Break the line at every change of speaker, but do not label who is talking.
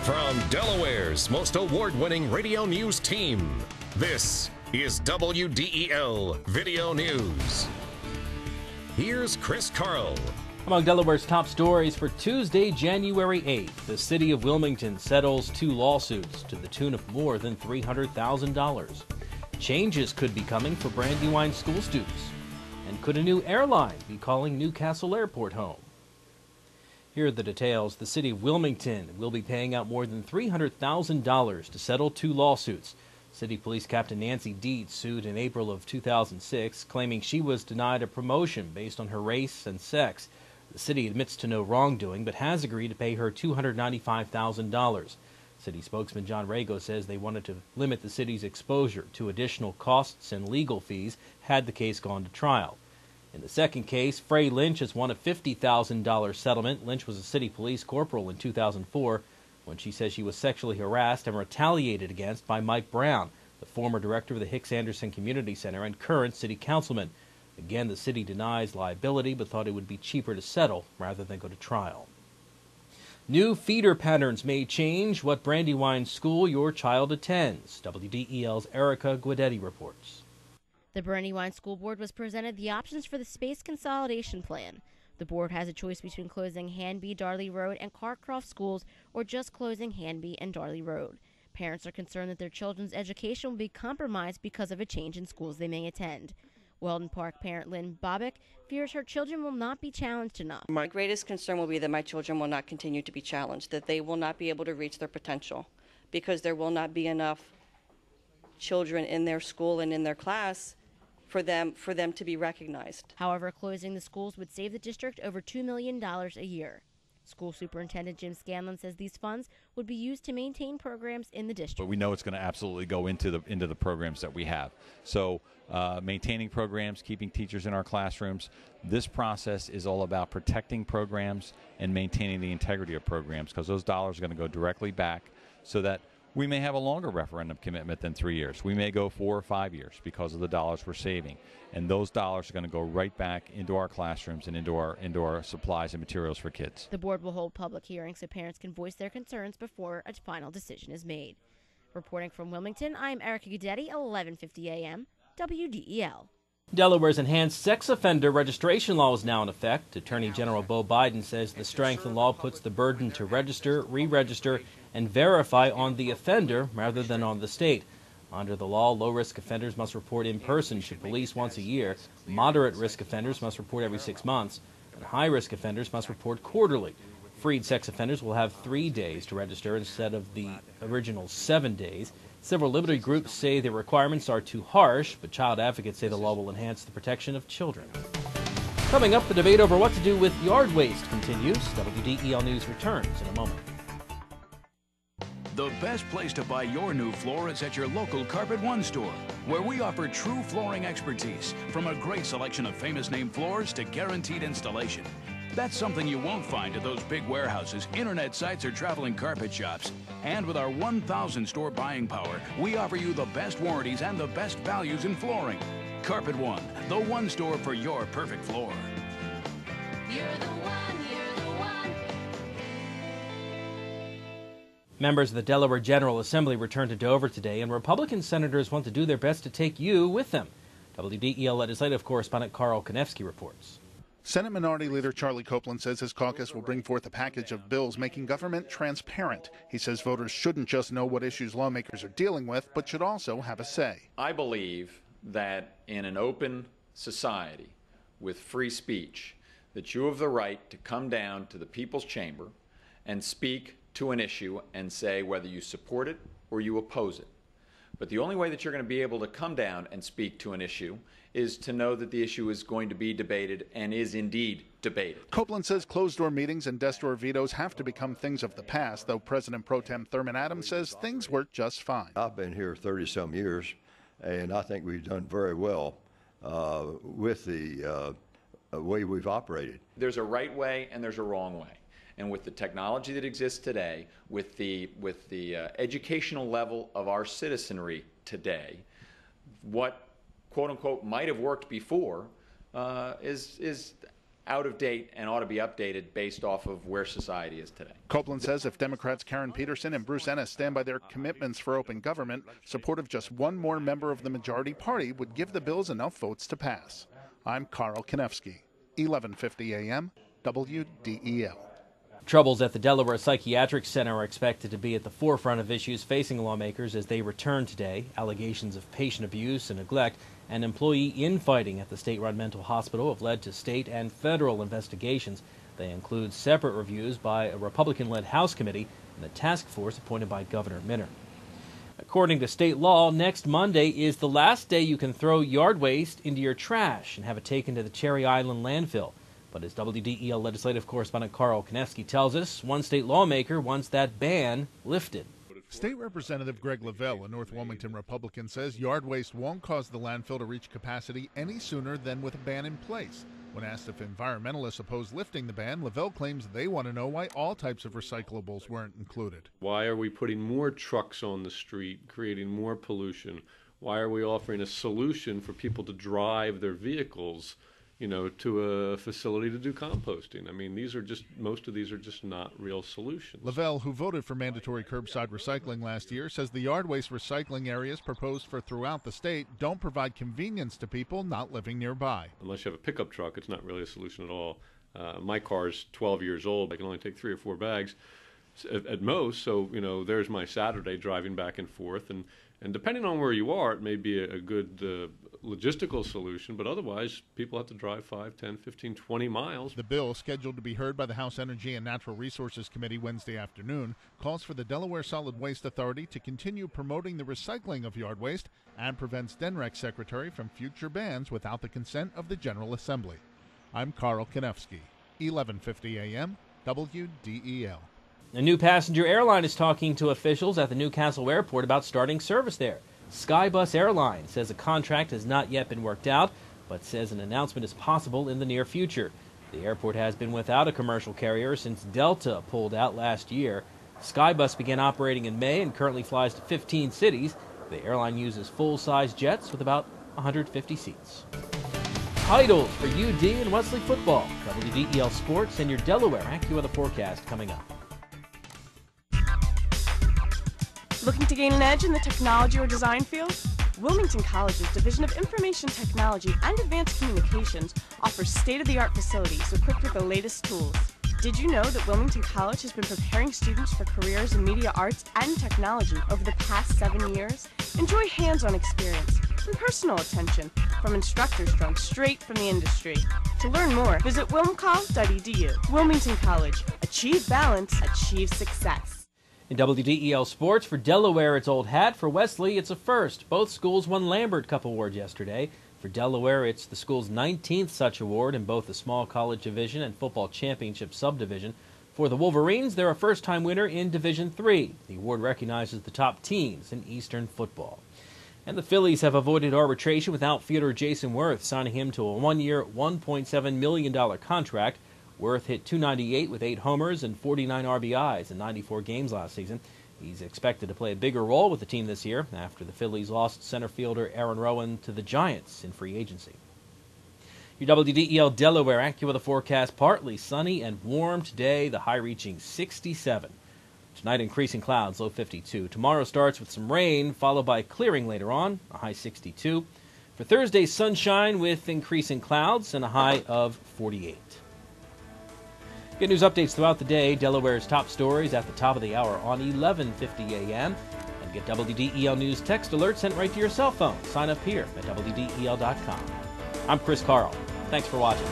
From Delaware's most award-winning radio news team, this is WDEL Video News. Here's Chris Carl.
Among Delaware's top stories for Tuesday, January 8th, the city of Wilmington settles 2 lawsuits to the tune of more than $300,000. Changes could be coming for Brandywine school students. And could a new airline be calling Newcastle Airport home? Here are the details. The city of Wilmington will be paying out more than $300,000 to settle 2 lawsuits. City Police Captain Nancy Dietz sued in April of 2006, claiming she was denied a promotion based on her race and sex. The city admits to no wrongdoing, but has agreed to pay her $295,000. City spokesman John Rago says they wanted to limit the city's exposure to additional costs and legal fees had the case gone to trial. In the second case, Frey Lynch has won a $50,000 settlement. Lynch was a city police corporal in 2004 when she says she was sexually harassed and retaliated against by Mike Brown, the former director of the Hicks Anderson Community Center and current city councilman. Again, the city denies liability but thought it would be cheaper to settle rather than go to trial. New feeder patterns may change what Brandywine school your child attends. WDEL's Erica Guidetti reports.
The Brandywine School Board was presented the options for the space consolidation plan. The board has a choice between closing Hanby, Darley Road, and Carcroft schools or just closing Hanby and Darley Road. Parents are concerned that their children's education will be compromised because of a change in schools they may attend. Weldon Park parent Lynn Bobick fears her children will not be challenged enough.
My greatest concern will be that my children will not continue to be challenged, that they will not be able to reach their potential because there will not be enough children in their school and in their class for them to be recognized.
However, closing the schools would save the district over $2 million a year. School Superintendent Jim Scanlon says these funds would be used to maintain programs in the district.
But we know it's going to absolutely go into the programs that we have. So maintaining programs, keeping teachers in our classrooms. This process is all about protecting programs and maintaining the integrity of programs because those dollars are going to go directly back so that we may have a longer referendum commitment than 3 years. We may go 4 or 5 years because of the dollars we're saving. And those dollars are going to go right back into our classrooms and into our supplies and materials for kids.
The board will hold public hearings so parents can voice their concerns before a final decision is made. Reporting from Wilmington, I'm Erica Guidetti, 1150 a.m., WDEL.
Delaware's enhanced sex offender registration law is now in effect. Attorney General Beau Biden says the strengthened law puts the burden to register, re-register, and verify on the offender rather than on the state. Under the law, low-risk offenders must report in person to police once a year, moderate-risk offenders must report every 6 months, and high-risk offenders must report quarterly. Freed sex offenders will have 3 days to register instead of the original 7 days. Several liberty groups say the requirements are too harsh, but child advocates say the law will enhance the protection of children. Coming up, the debate over what to do with yard waste continues. WDEL News returns in a moment.
The best place to buy your new floor is at your local Carpet One store, where we offer true flooring expertise, from a great selection of famous name floors to guaranteed installation. That's something you won't find at those big warehouses, internet sites, or traveling carpet shops. And with our 1,000 store buying power, we offer you the best warranties and the best values in flooring. Carpet One, the one store for your perfect floor.
You're the one, you're the one.
Members of the Delaware General Assembly returned to Dover today, and Republican senators want to do their best to take you with them. WDEL legislative correspondent Carl Konevsky reports.
Senate Minority Leader Charlie Copeland says his caucus will bring forth a package of bills making government transparent. He says voters shouldn't just know what issues lawmakers are dealing with, but should also have a say.
I believe that in an open society with free speech, that you have the right to come down to the people's chamber and speak to an issue and say whether you support it or you oppose it. But the only way that you're going to be able to come down and speak to an issue is to know that the issue is going to be debated and is indeed debated.
Copeland says closed-door meetings and desk-door vetoes have to become things of the past, though President Pro Tem Thurman Adams says things work just fine.
I've been here 30-some years, and I think we've done very well with the way we've operated.
There's a right way and there's a wrong way. And with the technology that exists today, with the educational level of our citizenry today, what quote-unquote might have worked before is out of date and ought to be updated based off of where society is today.
Copeland says if Democrats Karen Peterson and Bruce Ennis stand by their commitments for open government, support of just one more member of the majority party would give the bills enough votes to pass. I'm Carl Konevsky, 1150 AM, WDEL.
Troubles at the Delaware Psychiatric Center are expected to be at the forefront of issues facing lawmakers as they return today. Allegations of patient abuse and neglect and employee infighting at the state-run mental hospital have led to state and federal investigations. They include separate reviews by a Republican-led House committee and a task force appointed by Governor Minner. According to state law, next Monday is the last day you can throw yard waste into your trash and have it taken to the Cherry Island landfill. But as WDEL legislative correspondent Carl Konevsky tells us, one state lawmaker wants that ban lifted.
State Representative Greg Lavelle, a North Wilmington Republican, says yard waste won't cause the landfill to reach capacity any sooner than with a ban in place. When asked if environmentalists oppose lifting the ban, Lavelle claims they want to know why all types of recyclables weren't included.
Why are we putting more trucks on the street, creating more pollution? Why are we offering a solution for people to drive their vehicles, to a facility to do composting? I mean, most of these are just not real solutions.
Lavelle, who voted for mandatory curbside recycling last year, says the yard waste recycling areas proposed for throughout the state don't provide convenience to people not living nearby.
Unless you have a pickup truck, it's not really a solution at all. My car's 12 years old. I can only take 3 or 4 bags at most, so, there's my Saturday driving back and forth. And depending on where you are, it may be a good logistical solution, but otherwise people have to drive 5, 10, 15, 20 miles.
The bill, scheduled to be heard by the House Energy and Natural Resources Committee Wednesday afternoon, calls for the Delaware Solid Waste Authority to continue promoting the recycling of yard waste and prevents DENREC's secretary from future bans without the consent of the General Assembly. I'm Carl Konevsky, 1150 AM, WDEL.
A new passenger airline is talking to officials at the Newcastle airport about starting service there. Skybus Airlines says a contract has not yet been worked out, but says an announcement is possible in the near future. The airport has been without a commercial carrier since Delta pulled out last year. Skybus began operating in May and currently flies to 15 cities. The airline uses full-size jets with about 150 seats. Titles for UD and Wesley football. WDEL Sports and your Delaware AccuWeather forecast coming up.
Looking to gain an edge in the technology or design field? Wilmington College's Division of Information Technology and Advanced Communications offers state-of-the-art facilities equipped with the latest tools. Did you know that Wilmington College has been preparing students for careers in media arts and technology over the past 7 years? Enjoy hands-on experience and personal attention from instructors drawn straight from the industry. To learn more, visit wilmcol.edu. Wilmington College. Achieve balance, achieve success.
In WDEL Sports, for Delaware, it's old hat. For Wesley, it's a first. Both schools won Lambert Cup Award yesterday. For Delaware, it's the school's 19th such award in both the small college division and football championship subdivision. For the Wolverines, they're a first-time winner in Division III. The award recognizes the top teams in Eastern football. And the Phillies have avoided arbitration with outfielder Jason Worth, signing him to a one-year, $1.7 million contract. Worth hit .298 with 8 homers and 49 RBIs in 94 games last season. He's expected to play a bigger role with the team this year after the Phillies lost center fielder Aaron Rowan to the Giants in free agency. Your WDEL Delaware AccuWeather forecast: partly sunny and warm today, the high reaching 67. Tonight, increasing clouds, low 52. Tomorrow starts with some rain, followed by clearing later on, a high 62. For Thursday, sunshine with increasing clouds and a high of 48. Get news updates throughout the day. Delaware's top stories at the top of the hour on 1150 a.m. And get WDEL News text alerts sent right to your cell phone. Sign up here at WDEL.com. I'm Chris Carl. Thanks for watching.